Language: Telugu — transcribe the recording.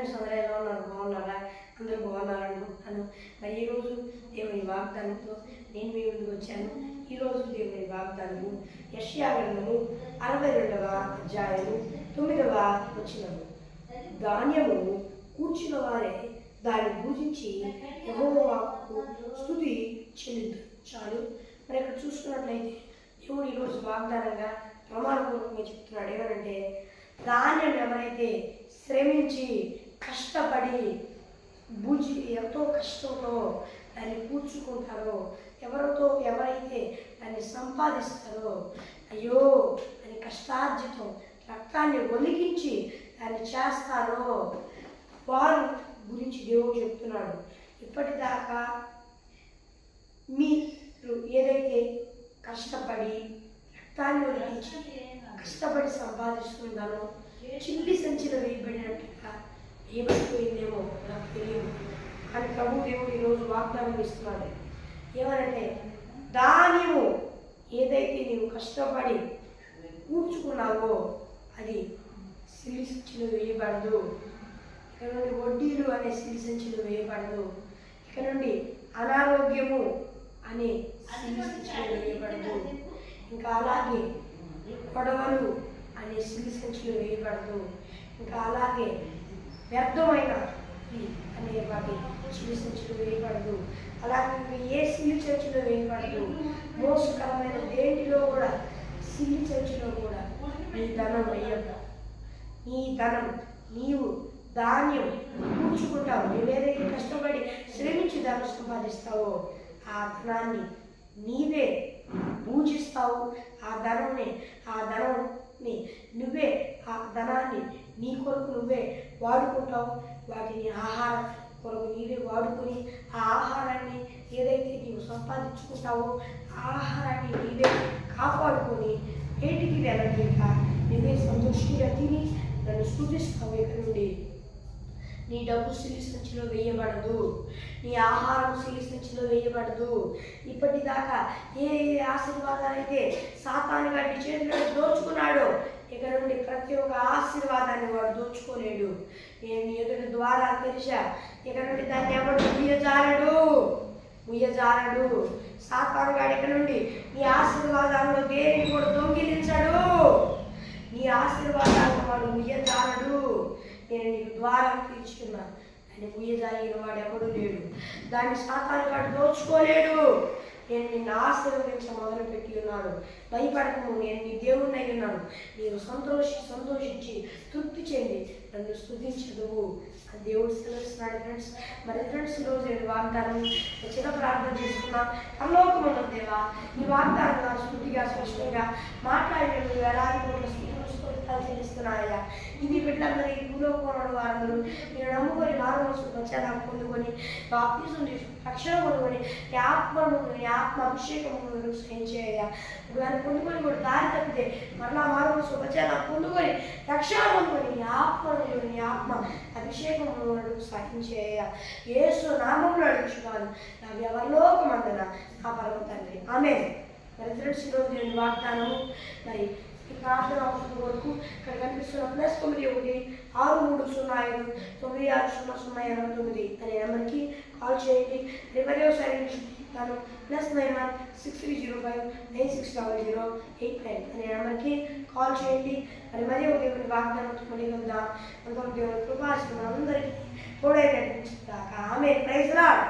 ఫ్రెండ్స్ అందరూ ఎలా ఉన్నారు? బాగున్నారా? అందరూ బాగున్నారనుకుంటున్నాను. మరి ఈరోజు దేవుని వాగ్దానంతో నేను మీ ముందుకు వచ్చాను. ఈరోజు దేవుని వాగ్దానము యెషయా గ్రంథము 62వ అధ్యాయము 9వ వచనము. ధాన్యము కూర్చున్న వారే దాన్ని పూజించి యెహోవాకు స్తుతి చెల్లించాలి. మరి ఇక్కడ చూసుకున్నట్లయితే దేవుడు ఈరోజు వాగ్దానంగా ప్రమాణపూర్వకంగా చెప్తున్నాడు. ఏమనంటే, ధాన్యం ఎవరైతే శ్రమించి కష్టపడి ఎంతో కష్టంతో దాన్ని కూర్చుకుంటారో, ఎవరైతే దాన్ని సంపాదిస్తారో, అయ్యో అని కష్టార్జితం రక్తాన్ని ఒలికించి దాన్ని చేస్తారో వారి గురించి దేవుడు చెప్తున్నాడు. ఇప్పటిదాకా మీరు ఏదైతే కష్టపడి రక్తాన్ని ఒలికించి కష్టపడి సంపాదిస్తున్నానో చిల్లి సంచిలో వేయబడినట్టుగా వేయబడిపోయిందేమో నాకు తెలియదు. కానీ ప్రభు దేవుడు ఈరోజు వాగ్దానం ఇస్తున్నాడు. ఏమనంటే, ధాన్యము ఏదైతే నీవు కష్టపడి కూర్చుకున్నావో అది సిలి సంచిలో వేయబడదు. ఇక్కడ నుండి వడ్డీలు అనే సిలి సంచిలో వేయబడదు. ఇక్కడ నుండి అనారోగ్యము అనే సిలి సంచిలో వేయబడదు. ఇంకా అలాగే గొడవలు అనే సిలి సంచిలో వేయబడదు. ఇంకా అలాగే వ్యర్థమైన అనే వాటి సిలి సంచిలో వేయబడదు. అలాగే ఏ సిలి సంచిలో వేయబడదు. మోసకరమైన దేంటిలో కూడా సిలి సంచిలో కూడా నీ ధనం వేయబడదు. నీ ధనం నీవు ధాన్యం కూర్చుకుంటావు. నువ్వేదైతే కష్టపడి శ్రమించి ధనం సంపాదిస్తావో ఆ ధనాన్ని నీవే పూజిస్తావు. ఆ ధనాన్ని నువ్వే ఆ ధనాన్ని నీ కొరకు నువ్వే వాడుకుంటావు. వాటిని ఆహారం కొరకు నీవే వాడుకొని ఆ ఆహారాన్ని ఏదైతే నీవు సంపాదించుకుంటావో ఆ ఆహారాన్ని నీవే కాపాడుకొని బయటికి వెళ్ళలేక నువ్వే సంతోషంగా తిని నన్ను స్తుతిస్తావు. ఇక్కడ నుండి నీ డబ్బు సిలి సంచిలో వేయబడదు. నీ ఆహారం సిలి సంచిలో వేయబడదు. ఇప్పటిదాకా ఏ ఆశీర్వాదాలు అయితే సాతాను గారి చేతిలో దోచుకున్నాడో ఇక్కడ నుండి ప్రతి ఒక్క ఆశీర్వాదాన్ని వాడు దోచుకోలేడు. నేను నీ ఎదుటి ద్వారా తెరిచా. ఇక్కడ నుండి దాన్ని ఎవడు ముయ్యజాలడు. సాతాను గారు ఇక్కడ నుండి నీ ఆశీర్వాదాలను దేని కూడా దొంగిలించడు. నీ ఆశీర్వాదాలను వాడు ముయ్యజాలడు. నేను నీకు ద్వారం తీర్చుకున్నా. దాన్ని ముయ్యజాలిన వాడు ఎవడు లేడు. దాన్ని సాతాను గారు దోచుకోలేడు. నేను నిన్ను ఆశీర్వదించ మొదలుపెట్టి ఉన్నాను. భయపడకము, నేను నీ దేవుడిని అయి ఉన్నాను. నీవు సంతోషించి తృప్తి చెంది నన్ను స్తుతించదువు అని దేవుడు సెలవిస్తున్నాడు. ఫ్రెండ్స్, మరి ఫ్రెండ్స్ ఈరోజు నేను వాగ్దానం చిన్న ప్రార్థన చేసుకున్నా. పరలోకమున్న దేవా, ఈ వాగ్దానం స్ఫూర్తిగా స్పష్టంగా మాట్లాడిన వేలాది కోట్ల చెల్లిస్తున్నాయా. ఇది బిడ్డలందరూ ఈ భూలోకంలో వారందరూ మీరు నమ్ముకొని మానవ పశ్చాత్తాపం పొందుకొని బాప్తిజం తీసుకుని రక్షణ పొందుకొని నీ ఆత్మ అభిషేకం సహించేయ. దాన్ని పొందుకొని కూడా దారి తప్పితే మరలా మానవ పశ్చాత్తాపం పొందుకొని రక్షణ పొందుకొని నీ ఆత్మ అభిషేకం సహించేయ. యేసు నామములో అడుగుచున్నాను నా వ్యవలోకమందున నా పరమ తండ్రి. ఆమేన్. మరి ఫ్రెండ్స్ ఈరోజు నేను వాగ్దానము మరి ప్రార్థన అవసరం వరకు ఇక్కడ కనిపిస్తున్న +91 6305 960009 అనే నెంబర్కి కాల్ చేయండి. మరీ ఒకసారి చెప్తాను, +91 6305 960089 అనే నెంబర్కి కాల్ చేయండి. మరి ఒక దేవుని వాగ్దానం మళ్ళీ వెళ్దాం. అందరూ దేవుని కృపాశీర్వాదం అందరికీ తోడై నడిపించుగాక. ఆమేన్. Praise the lord.